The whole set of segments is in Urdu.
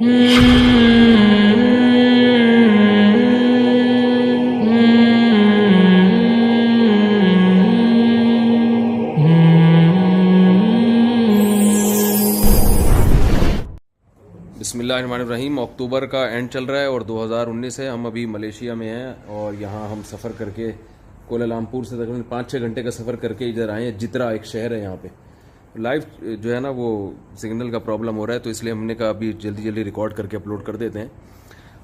بسم اللہ الرحمن الرحیم. اکتوبر کا اینڈ چل رہا ہے اور 2019 ہے. ہم ابھی ملیشیا میں ہیں اور یہاں ہم سفر کر کے کوالالمپور سے تقریباً 5-6 گھنٹے کا سفر کر کے ادھر آئے ہیں. جترا ایک شہر ہے یہاں پہ. لائف جو ہے نا وہ سگنل کا پرابلم ہو رہا ہے تو اس لیے ہم نے کہا ابھی جلدی ریکارڈ کر کے اپلوڈ کر دیتے ہیں.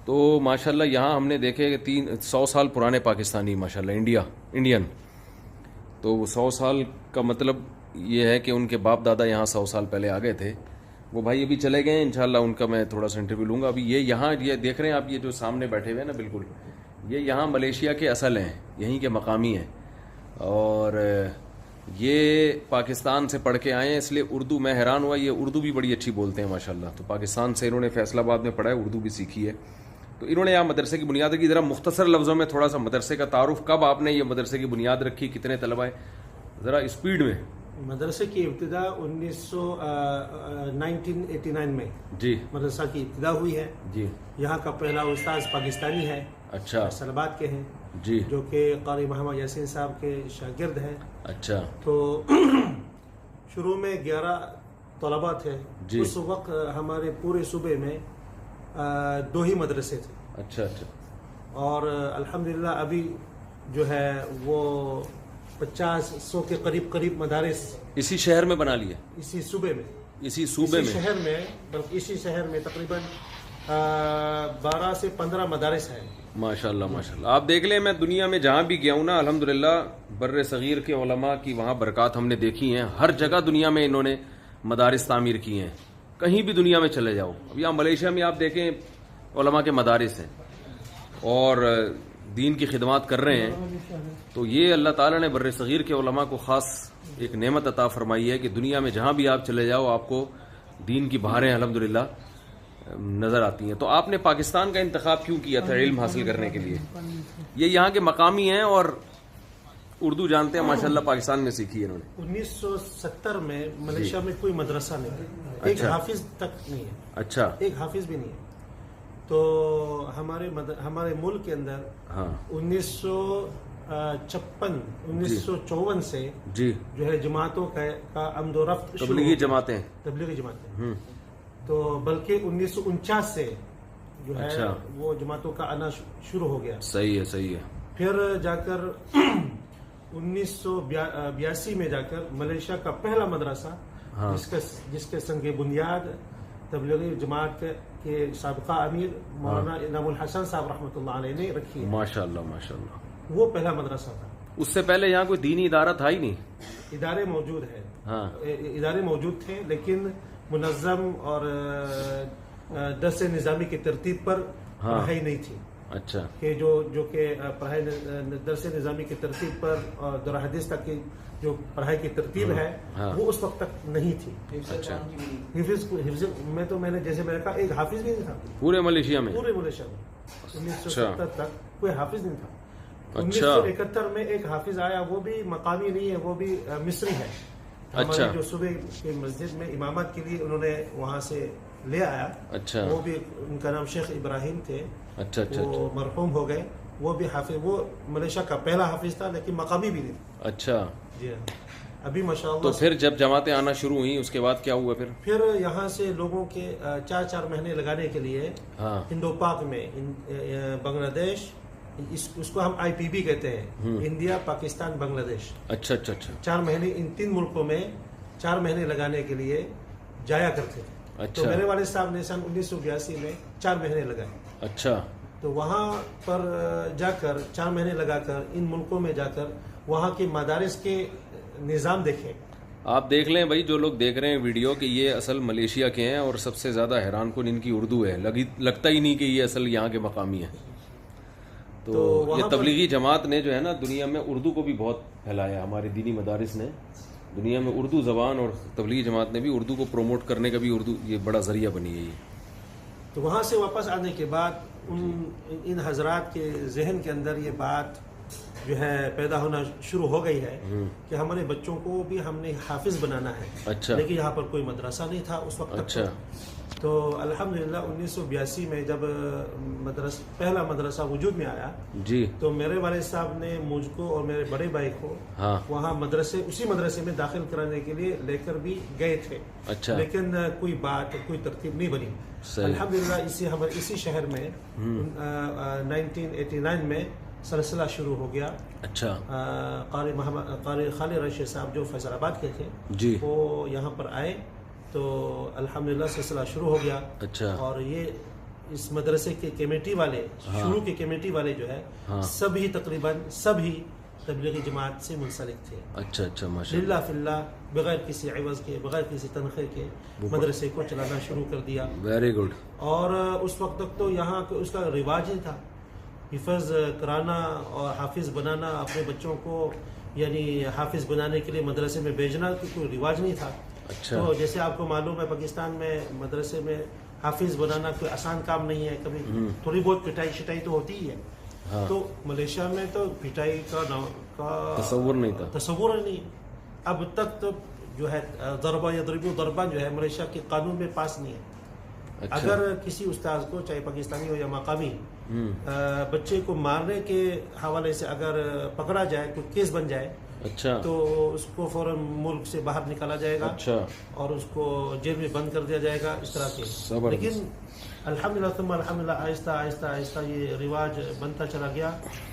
تو ماشاءاللہ یہاں ہم نے دیکھے کہ 100 سال پرانے پاکستانی ماشاءاللہ انڈین. تو 100 سال کا مطلب یہ ہے کہ ان کے باپ دادا یہاں 100 سال پہلے آ گئے تھے. وہ بھائی ابھی چلے گئے ہیں, انشاءاللہ ان کا میں تھوڑا سا انٹرویو لوں گا. ابھی یہاں یہ دیکھ رہے ہیں آپ, یہ جو سامنے بیٹھے ہوئے ہیں نا, بالکل یہ یہاں ملیشیا کے اصل ہیں, یہیں کے مقامی ہیں اور یہ پاکستان سے پڑھ کے آئے ہیں. اس لیے اردو میں حیران ہوا, یہ اردو بھی بڑی اچھی بولتے ہیں ماشاءاللہ. تو پاکستان سے انہوں نے فیصل آباد میں پڑھا ہے, اردو بھی سیکھی ہے. تو انہوں نے یہاں مدرسے کی بنیاد رکھی. ذرا مختصر لفظوں میں تھوڑا سا مدرسے کا تعارف, کب آپ نے یہ مدرسے کی بنیاد رکھی, کتنے طلبہ ہیں, ذرا اسپیڈ میں. مدرسے کی ابتدا 1989 میں جی مدرسہ کی ابتدا ہوئی ہے. جی یہاں کا پہلا استاذ پاکستانی ہے, اچھا فیصل آباد کے ہیں, جی, جو کہ قاری محمد یاسین صاحب کے شاگرد ہیں. اچھا. تو شروع میں 11 طلباء تھے. جی. اس وقت ہمارے پورے صوبے میں 2 ہی مدرسے تھے. اچھا اچھا. اور الحمدللہ ابھی جو ہے وہ 50-100 کے قریب مدارس اسی شہر میں بنا لیے, اسی صوبے میں, اسی صوبے میں, شہر میں, بلکہ اسی شہر میں تقریباً 12 سے 15 مدارس ہیں. ماشاءاللہ ماشاءاللہ. آپ دیکھ لیں, میں دنیا میں جہاں بھی گیا ہوں نا, الحمدللہ بر صغیر کے علماء کی وہاں برکات ہم نے دیکھی ہیں. ہر جگہ دنیا میں انہوں نے مدارس تعمیر کی ہیں, کہیں بھی دنیا میں چلے جاؤ. اب یہاں ملیشیا میں آپ دیکھیں علماء کے مدارس ہیں اور دین کی خدمات کر رہے ہیں. تو یہ اللہ تعالیٰ نے بر صغیر کے علماء کو خاص ایک نعمت عطا فرمائی ہے کہ دنیا میں جہاں بھی آپ چلے جاؤ آپ کو دین کی بہاریں الحمدللہ نظر آتی ہیں. تو آپ نے پاکستان کا انتخاب کیوں کیا تھا علم حاصل کرنے کے لیے؟ یہ یہاں کے مقامی ہیں اور اردو جانتے ہیں ماشاءاللہ, پاکستان میں سیکھی ہے انہوں نے. 1970 میں ملیشیا میں کوئی مدرسہ نہیں ہے, ایک حافظ تک نہیں ہے. اچھا, ایک حافظ بھی نہیں ہے. تو ہمارے ملک کے اندر 1954 سے جی جو ہے جماعتوں کا آمد و رفت, تبلیغی جماعتیں, تو بلکہ 1949 سے جو ہے وہ جماعتوں کا آنا شروع ہو گیا. صحیح ہے, صحیح ہے. پھر جا کر 1982 میں جا کر ملیشیا کا پہلا مدرسہ جس کے سنگ بنیاد تبلیغی جماعت کے سابقہ امیر مولانا انعام الحسن صاحب رحمۃ اللہ علیہ نے رکھی ہے. ماشاءاللہ ماشاءاللہ. وہ پہلا مدرسہ تھا. اس سے پہلے یہاں کوئی دینی ادارہ تھا ہی نہیں. ادارے موجود ہیں, ادارے موجود تھے, لیکن منظم اور درس نظامی کی ترتیب پر پڑھائی نہیں تھی. اچھا. کہ جو کہ پڑھائی درس نظامی کی ترتیب پر اور در حدیث تک کی جو پڑھائی کی ترتیب ہے وہ اس وقت تک نہیں تھی. اچھا. حفظ میں نے جیسے میں نے کہا ایک حافظ بھی نہیں تھا پورے ملیشیا میں. 1970 تک کوئی حافظ نہیں تھا. 1971 میں ایک حافظ آیا, وہ بھی مقامی نہیں ہے, وہ بھی مصری ہے. ہماری جو صبح کی مسجد میں امامت کے لیے انہوں نے وہاں سے لے آیا. اچھا. وہ بھی, ان کا نام شیخ ابراہیم تھے. اچھا. وہ مرحوم ہو گئے. وہ بھی حافظ, وہ ملیشیا کا پہلا حافظ تھا لیکن مقامی بھی نہیں. اچھا. جی ہاں. ابھی ماشاءاللہ. تو پھر جب جماعتیں آنا شروع ہوئیں اس کے بعد کیا ہوا؟ پھر یہاں سے لوگوں کے 4 مہینے لگانے کے لیے ہندو پاک میں بنگلہ دیش, اس کو ہم IPB کہتے ہیں, انڈیا پاکستان بنگلہ دیش. اچھا اچھا اچھا. 4 مہینے ان 3 ملکوں میں 4 مہینے لگانے کے لیے جایا کرتے تھے. تو میرے والد صاحب نے سن 1982 میں 4 مہینے لگائے. اچھا. تو وہاں پر جا کر 4 مہینے لگا کر ان ملکوں میں جا کر وہاں کے مدارس کے نظام دیکھے. آپ دیکھ لیں بھائی, جو لوگ دیکھ رہے ہیں ویڈیو, کہ یہ اصل ملیشیا کے ہیں اور سب سے زیادہ حیران کن ان کی اردو ہے. لگتا ہی نہیں کہ یہ اصل یہاں کے مقامی ہیں. تو یہ تبلیغی جماعت نے جو ہے نا دنیا میں اردو کو بھی بہت پھیلایا. ہمارے دینی مدارس نے دنیا میں اردو زبان, اور تبلیغی جماعت نے بھی اردو کو پروموٹ کرنے کا بھی اردو یہ بڑا ذریعہ بنی ہے یہ. تو وہاں سے واپس آنے کے بعد ان حضرات کے ذہن کے اندر یہ بات جو ہے پیدا ہونا شروع ہو گئی ہے کہ ہمارے بچوں کو بھی ہم نے حافظ بنانا ہے. اچھا. لیکن یہاں پر کوئی مدرسہ نہیں تھا اس وقت. اچھا. تو الحمدللہ 1982 میں جب پہلا مدرسہ وجود میں آیا جی تو میرے والد صاحب نے مجھ کو اور میرے بڑے بھائی کو وہاں اسی مدرسے میں داخل کرانے کے لیے لے کر بھی گئے تھے. اچھا. لیکن کوئی ترتیب نہیں بنی. الحمدللہ اسی شہر میں 1989 میں سلسلہ شروع ہو گیا. اچھا. قاری خالد رشید صاحب جو فیصل آباد کے تھے جی وہ یہاں پر آئے تو الحمدللہ سلسلہ شروع ہو گیا. اچھا. اور یہ اس مدرسے کے کمیٹی والے شروع کے کمیٹی والے جو ہے سبھی تقریباً سبھی تبلیغی جماعت سے منسلک تھے. اچھا اچھا ماشاء اللہ فی اللہ بغیر کسی عوض کے بغیر کسی تنخواہ کے مدرسے کو چلانا شروع کر دیا. Very good. اور اس وقت تک تو یہاں اس کا رواج ہی تھا حفظ کرانا اور حافظ بنانا اپنے بچوں کو, یعنی حافظ بنانے کے لیے مدرسے میں بھیجنا کوئی رواج نہیں تھا. اچھا. تو جیسے آپ کو معلوم ہے پاکستان میں مدرسے میں حافظ بنانا کوئی آسان کام نہیں ہے. کبھی تھوڑی بہت پٹائی شٹائی تو ہوتی ہی ہے. تو ملیشیا میں تو پٹائی کا تصور نہیں تھا. تصور نہیں. اب تک تو جو ہے ضربہ یا ضربہ جو ہے ملیشیا کے قانون میں پاس نہیں ہے. اگر کسی استاذ کو چاہے پاکستانی ہو یا مقامی بچے کو مارنے کے حوالے سے اگر پکڑا جائے کوئی کیس بن جائے اچھا تو اس کو فوراً ملک سے باہر نکالا جائے گا. اچھا. اور اس کو جیل میں بند کر دیا جائے گا اس طرح کے. لیکن الحمدللہ ثم الحمدللہ آہستہ آہستہ آہستہ یہ رواج بنتا چلا گیا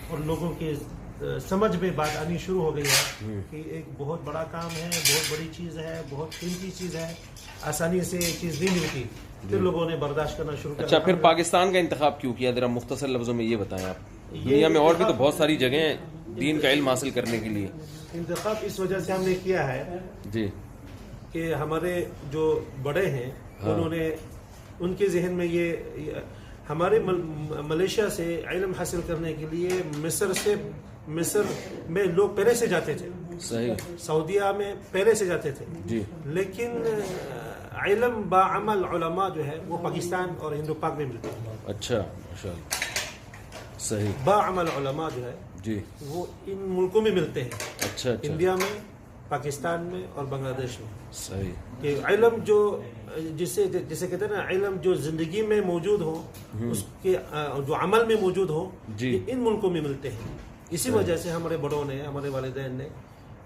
اور لوگوں کی سمجھ میں بات آنی شروع ہو گئی ہے کہ ایک بہت بڑا کام ہے, بہت بڑی چیز ہے, بہت قیمتی چیز ہے, آسانی سے یہ چیز نہیں ملتی. پھر لوگوں نے برداشت کرنا شروع کیا. اچھا پھر پاکستان کا انتخاب کیوں کیا, ذرا مختصر لفظوں میں یہ بتائیں آپ. دنیا میں اور بھی تو بہت ساری جگہیں ہیں دین کا علم حاصل کرنے کے لیے. انتخاب اس وجہ سے ہم نے کیا ہے جی کہ ہمارے جو بڑے ہیں انہوں نے ان کے ذہن میں یہ ہمارے ملیشیا سے علم حاصل کرنے کے لیے مصر میں لوگ پہلے سے جاتے تھے. صحیح. سعودیہ میں پہلے سے جاتے تھے. جی. لیکن علم بعمل علماء جو ہے وہ پاکستان اور ہندو پاک میں ملتے ہیں. اچھا ماشاء اللہ. صحیح. بعمل علماء جو ہے جی وہ ان ملکوں میں ملتے ہیں. اچھا اچھا. انڈیا میں, پاکستان میں اور بنگلہ دیش میں. صحیح. کہ علم جو جسے کہتے ہیں نا علم جو زندگی میں موجود ہو اس کے جو عمل میں موجود ہو ان ملکوں میں ملتے ہیں. اسی وجہ سے ہمارے بڑوں نے, ہمارے والدین نے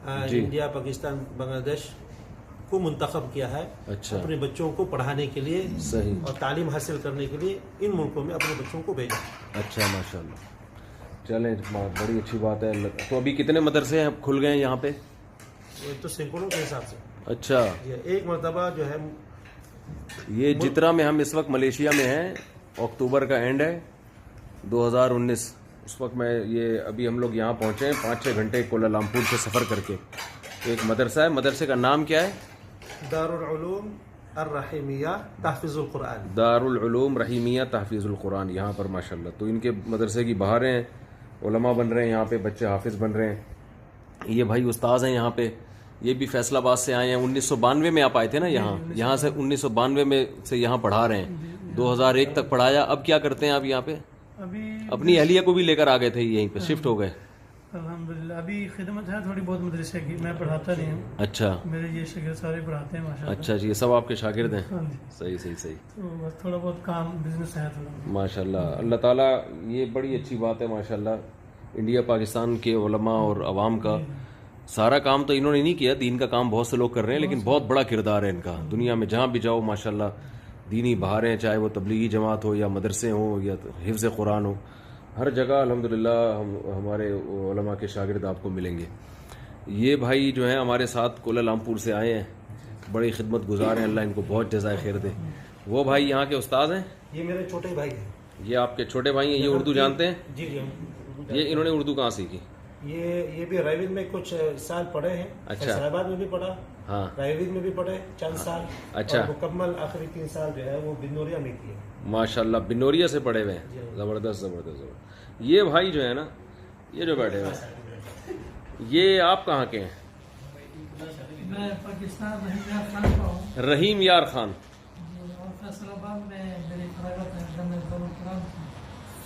انڈیا, پاکستان, بنگلہ دیش کو منتخب کیا ہے اپنے بچوں کو پڑھانے کے لیے اور تعلیم حاصل کرنے کے لیے ان ملکوں میں اپنے بچوں کو بھیجا. اچھا ماشاء اللہ. چلیں بڑی اچھی بات ہے. تو ابھی کتنے مدرسے ہیں کھل گئے ہیں یہاں پہ؟ تو سینکڑوں کے حساب سے. اچھا. ایک مرتبہ جو ہے یہ جترا میں ہم اس وقت ملیشیا میں ہیں, اکتوبر کا اینڈ ہے 2019. اس وقت میں یہ ابھی ہم لوگ یہاں پہنچے ہیں 5-6 گھنٹے کوالالمپور سے سفر کر کے. ایک مدرسہ ہے, مدرسے کا نام کیا ہے؟ دارالعلوم الرحیمیہ تحفیظ القرآن. دارالعلوم رحیمیہ تحفیظ القرآن یہاں پر ماشاءاللہ. تو ان کے مدرسے کی بہاریں ہیں, علماء بن رہے ہیں یہاں پہ, بچے حافظ بن رہے ہیں. یہ بھائی استاذ ہیں یہاں پہ, یہ بھی فیصل آباد سے آئے ہیں. 1992 میں آپ آئے تھے نا یہاں سے 1992 میں سے یہاں پڑھا رہے ہیں. 2001 تک پڑھایا. اب کیا کرتے ہیں آپ یہاں پہ؟ اپنی اہلیہ کو بھی لے کر آ گئے تھے, یہیں پہ شفٹ ہو گئے. الحمدللہ ابھی خدمت ہے تھوڑی بہت مدرسے کی, میں پڑھاتا نہیں ہوں. اچھا. میرے یہ شاگرد سارے پڑھاتے ہیں ماشاءاللہ. اچھا جی, یہ سب آپ کے شاگرد ہیں. صحیح صحیح صحیح. تو بس تھوڑا بہت کام بزنس ہے تھوڑا ماشاءاللہ. اللہ تعالیٰ, یہ بڑی اچھی بات ہے ماشاءاللہ. انڈیا پاکستان کے علماء اور عوام کا سارا کام تو انہوں نے نہیں کیا, دین کا کام بہت سے لوگ کر رہے ہیں, لیکن بہت بڑا کردار ہے ان کا. دنیا میں جہاں بھی جاؤ ماشاءاللہ دینی بہاریں, چاہے وہ تبلیغی جماعت ہو یا مدرسے ہوں یا حفظ قرآن ہو, ہر جگہ الحمدللہ ہمارے علماء کے شاگرد آپ کو ملیں گے. یہ بھائی جو ہیں ہمارے ساتھ کوالالمپور سے آئے ہیں, بڑی خدمت گزار ہیں, اللہ ان کو بہت جزائے خیر دے. وہ بھائی یہاں کے استاذ ہیں. یہ میرے چھوٹے بھائی ہیں. یہ آپ کے چھوٹے بھائی ہیں. یہ اردو جانتے ہیں؟ جی جی. یہ انہوں نے اردو کہاں سیکھی؟ یہ بھی رائے میں کچھ سال پڑھے ہیں. فیصل آباد میں بھی پڑھا, رائے میں بھی پڑھے چند سال. اچھا. مکمل آخری 3 سال جو ہے وہ بنوریا میں کیے. ماشاءاللہ بنوریا سے پڑھے ہوئے ہیں. زبردست زبردست زبردست. یہ بھائی جو ہے نا, یہ جو بیٹھے ہوئے ہیں, یہ آپ کہاں کے ہیں؟ میں پاکستان رحیم یار خان کا ہوں. رحیم یار خان. فیصل آباد میں میری فراغت ہے.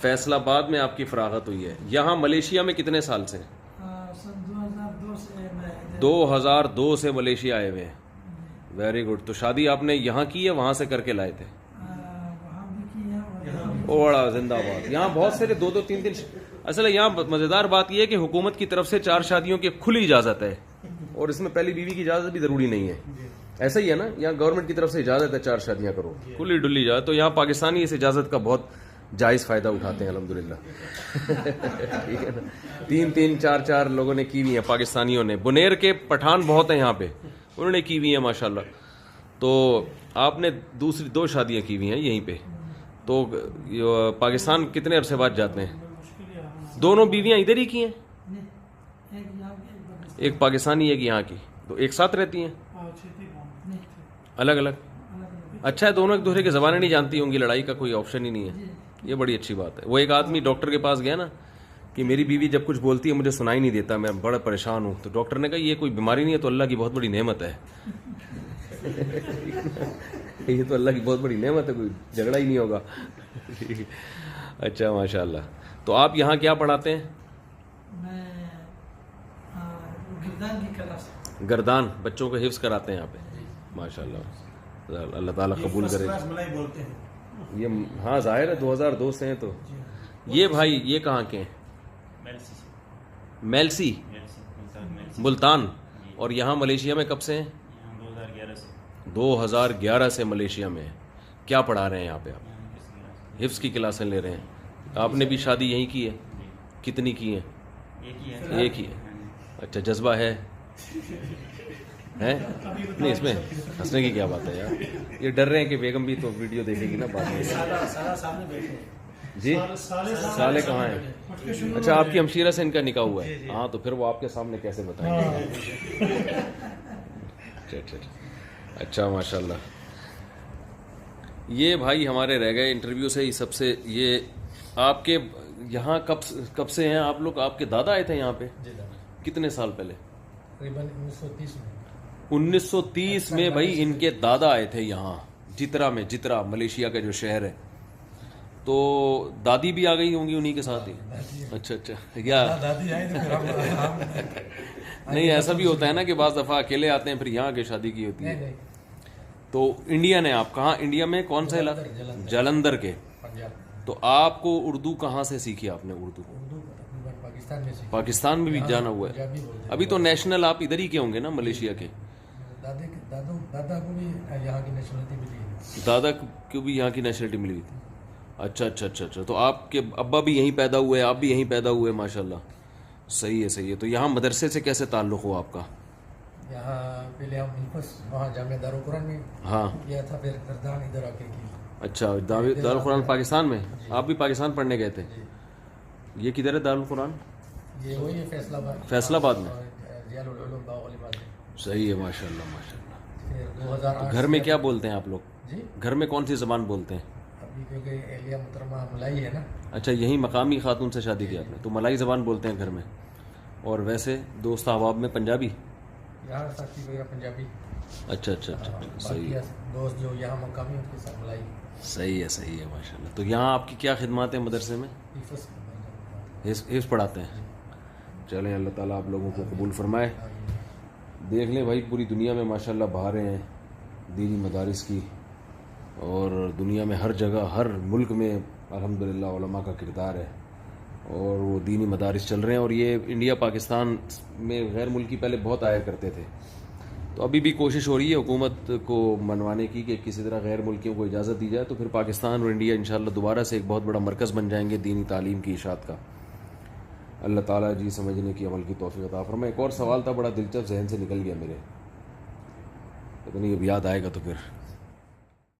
فیصل آباد میں آپ کی فراغت ہوئی ہے. یہاں ملیشیا میں کتنے سال سے؟ سن 2002 سے. 2002 سے ملیشیا آئے ہوئے ہیں. Very good. تو شادی آپ نے یہاں کی ہے وہاں سے کر کے لائے تھے؟ اوڑا زندہ باد. یہاں بہت سے 2-2 3-3 اصل یہاں مزیدار بات یہ ہے کہ حکومت کی طرف سے 4 شادیوں کی کھلی اجازت ہے, اور اس میں پہلی بیوی کی اجازت بھی ضروری نہیں ہے. ایسا ہی ہے نا, یہاں گورنمنٹ کی طرف سے اجازت ہے 4 شادیاں کرو, کھلی ڈلی اجازت. تو یہاں پاکستانی اس اجازت کا بہت جائز فائدہ اٹھاتے ہیں الحمدللہ. ٹھیک ہے نا, 3-3 4-4 لوگوں نے کی ہوئی ہیں پاکستانیوں نے. بنیر کے پٹھان بہت ہیں یہاں پہ, انہوں نے کی ہوئی ہیں ماشاءاللہ. تو آپ نے دوسری 2 شادیاں کی ہوئی ہیں یہیں پہ. تو پاکستان کتنے عرصے بعد جاتے ہیں؟ دونوں بیویاں ادھر ہی کی ہیں, ایک پاکستانی ایک یہاں کی, تو ایک ساتھ رہتی ہیں الگ الگ. اچھا ہے, دونوں ایک دوسرے کی زبانیں نہیں جانتی ہوں گی, لڑائی کا کوئی آپشن ہی نہیں ہے, یہ بڑی اچھی بات ہے. وہ ایک آدمی ڈاکٹر کے پاس گیا نا کہ میری بیوی جب کچھ بولتی ہے مجھے سنائی نہیں دیتا, میں بڑا پریشان ہوں. تو ڈاکٹر نے کہا یہ کوئی بیماری نہیں ہے, تو اللہ کی بہت بڑی نعمت ہے. یہ تو اللہ کی بہت بڑی نعمت ہے, کوئی جھگڑا ہی نہیں ہوگا. اچھا ماشاء اللہ. تو آپ یہاں کیا پڑھاتے ہیں؟ گردان بچوں کو حفظ کراتے ہیں یہاں پہ, ماشاء اللہ. اللہ تعالیٰ قبول کرے. یہ ہاں ظاہر ہے 2002 سے ہیں. تو یہ بھائی یہ کہاں کے ہیں؟ میلسی ملتان. اور یہاں ملیشیا میں کب سے ہیں؟ 2011 سے ملیشیا میں. کیا پڑھا رہے ہیں یہاں پہ آپ؟ حفظ کی کلاسیں لے رہے ہیں. آپ نے بھی شادی یہیں کی ہے؟ کتنی کی ہیں؟ ایک ہی ہے. اچھا, جذبہ ہے نہیں اس میں ہنسنے کی کیا بات ہے یار. یہ ڈر رہے ہیں کہ بیگم بھی تو ویڈیو دیکھے گی نا بعد میں. جی سالے کہاں ہیں؟ اچھا آپ کی ہمشیرہ سے ان کا نکاح ہوا ہے. ہاں تو پھر وہ آپ کے سامنے کیسے بتائیں گے. اچھا ماشاء اللہ. یہ بھائی ہمارے رہ گئے انٹرویو سے ہی سب سے. یہ آپ کے یہاں کب سے ہیں آپ لوگ؟ آپ کے دادا آئے تھے یہاں پہ کتنے سال پہلے؟ تقریباً 1930 میں. 1930 میں بھائی ان کے دادا آئے تھے یہاں جترا میں. جترا ملیشیا کا جو شہر ہے. تو دادی بھی آ گئی ہوں گی انہی کے ساتھ ہی؟ اچھا اچھا. یا نہیں ایسا بھی ہوتا ہے نا کہ بعض دفعہ اکیلے آتے ہیں پھر یہاں کے شادی کی ہوتی ہے. تو انڈین ہیں آپ. کہاں انڈیا میں کون سا علاقہ؟ جلندھر کے. تو آپ کو اردو کہاں سے سیکھی آپ نے؟ اردو پاکستان میں بھی جانا ہوا ہے. ابھی تو نیشنل آپ ادھر ہی کے ہوں گے نا ملیشیا کے؟ دادا کو بھی یہاں کی نیشنلٹی ملی. دادا کو بھی یہاں کی نیشنلٹی ملی ہوئی تھی. اچھا اچھا اچھا اچھا. تو آپ کے ابا بھی یہیں پیدا ہوئے, آپ بھی یہیں پیدا ہوئے, ماشاء اللہ. صحیح ہے صحیح ہے. تو یہاں مدرسے سے کیسے تعلق ہوا آپ کا؟ یہاں پہلے ہم وہاں جامعہ دارالقرآن میں ہاں کیا تھا, پھر گردان ادھر آ کے کی. اچھا دارالقرآن پاکستان میں. آپ بھی پاکستان پڑھنے گئے تھے؟ یہ کدھر ہے دارالقرآن؟ یہ وہی ہے فیصلہ آباد. فیصلہ آباد میں. ضیاء العلوم باغ والی بات ہے. صحیح ہے ماشاء اللہ ماشاء اللہ. پھر 2008 گھر میں کیا بولتے ہیں آپ لوگ؟ جی گھر میں کون سی زبان بولتے ہیں؟ ابھی کیونکہ اہلیہ محترمہ ملائی ہے نا. اچھا یہیں مقامی خاتون سے شادی کی آپ نے, تو ملائی زبان بولتے ہیں گھر میں. اور ویسے دوست احباب میں پنجابی؟ یہاں ساتھی وغیرہ پنجابی. اچھا اچھا اچھا صحیح ہے. دوست جو یہاں مقامی ان کے ساتھ ملائی. صحیح ہے ماشاء اللہ. تو یہاں آپ کی کیا خدمات ہیں مدرسے میں؟ حفظ پڑھاتے ہیں. چلیں اللہ تعالیٰ آپ لوگوں کو قبول فرمائے. دیکھ لیں بھائی پوری دنیا میں ماشاء اللہ بہاریں ہیں دینی مدارس کی, اور دنیا میں ہر جگہ ہر ملک میں الحمدللہ علماء کا کردار ہے, اور وہ دینی مدارس چل رہے ہیں. اور یہ انڈیا پاکستان میں غیر ملکی پہلے بہت آیا کرتے تھے, تو ابھی بھی کوشش ہو رہی ہے حکومت کو منوانے کی کہ کسی طرح غیر ملکیوں کو اجازت دی جائے, تو پھر پاکستان اور انڈیا انشاءاللہ دوبارہ سے ایک بہت بڑا مرکز بن جائیں گے دینی تعلیم کی اشاعت کا. اللہ تعالیٰ جی سمجھنے کی عمل کی توفیق عطا فرمائے. ایک اور سوال تھا بڑا دلچسپ ذہن سے نکل گیا میرے, پتہ نہیں اب یاد آئے گا تو پھر